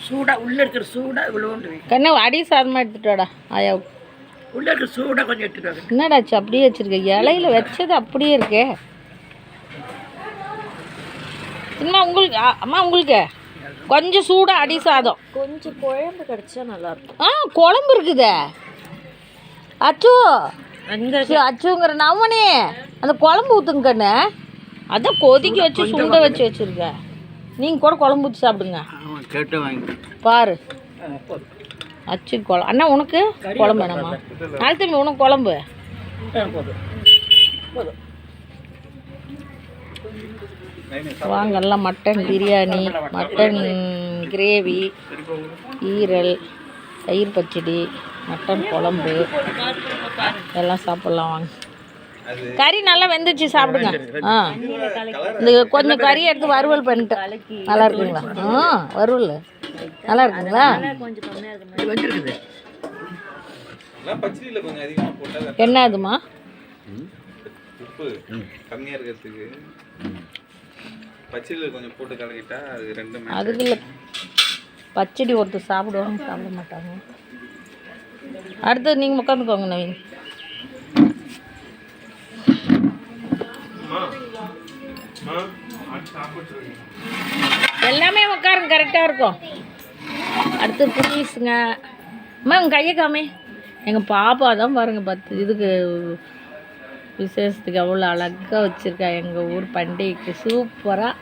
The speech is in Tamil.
சூடாக உள்ளே இருக்கிற சூடாக இவ்வளோண்டு கண்ணா அடி சாதமாக எடுத்துட்டோடா ஆயா உள்ளே இருக்கிற சூடாக கொஞ்சம் எடுத்துட்டு என்னடாச்சு அப்படியே வச்சுருக்க இலையில வச்சது அப்படியே இருக்கே. அம்மா உங்களுக்கு அம்மா உங்களுக்கு கொஞ்சம் சூடாக அடி சாதம் கொஞ்சம் குழம்பு கிடச்சா நல்லாயிருக்கும். குழம்பு இருக்குதே அச்சு அங்கே அச்சுங்கிற நவனே அந்த குழம்பு ஊற்றுங்க கண்ணு. அதான் கொதிக்க வச்சு சுண்ட வச்சு வச்சுருக்க. நீங்கள் கூட குழம்பு ஊற்றி சாப்பிடுங்க. கேட்டு வாங்கி பாரு அச்சு குழம்பு. அண்ணா உனக்கு குழம்பு வேணாமா? நாள் தம்பி உனக்கு குழம்பு போதும். வாங்க. எல்லாம் மட்டன் பிரியாணி, மட்டன் கிரேவி, ஈரல், தயிர் பச்சடி, மட்டன் குழம்பு எல்லாம் சாப்பிட்லாம் வாங்க. கறி நல்லா வெந்துச்சு சாப்பிடுங்க. இந்த கொஞ்சம் கறி எடுத்து வறுவல் பண்ணிட்டேன். நல்லா இருக்குங்களா? வறுவல் நல்லா இருக்குங்களா? என்ன அதுமா உப்பு கம்மியாக இருக்கிறதுக்கு பச்சடியில் கொஞ்சம் போட்டு கலக்கிட்டா அது ரெண்டும் அதுக்கு இல்லை. பச்சடி ஒருத்தர் சாப்பிடுவாங்க, சாப்பிட மாட்டாங்க. அடுத்து நீங்கள் உட்காந்துக்கோங்க நவீன். எல்லாமே உட்காருங்க, கரெக்டாக இருக்கும். அடுத்து ப்ளீஸுங்க. அம்மா உங்கள் கையை காமே. எங்கள் பாப்பா தான் பாருங்கள் 10 இதுக்கு விசேஷத்துக்கு அவ்வளோ அழகாக வச்சுருக்கா. எங்கள் ஊர் பண்டிகைக்கு சூப்பராக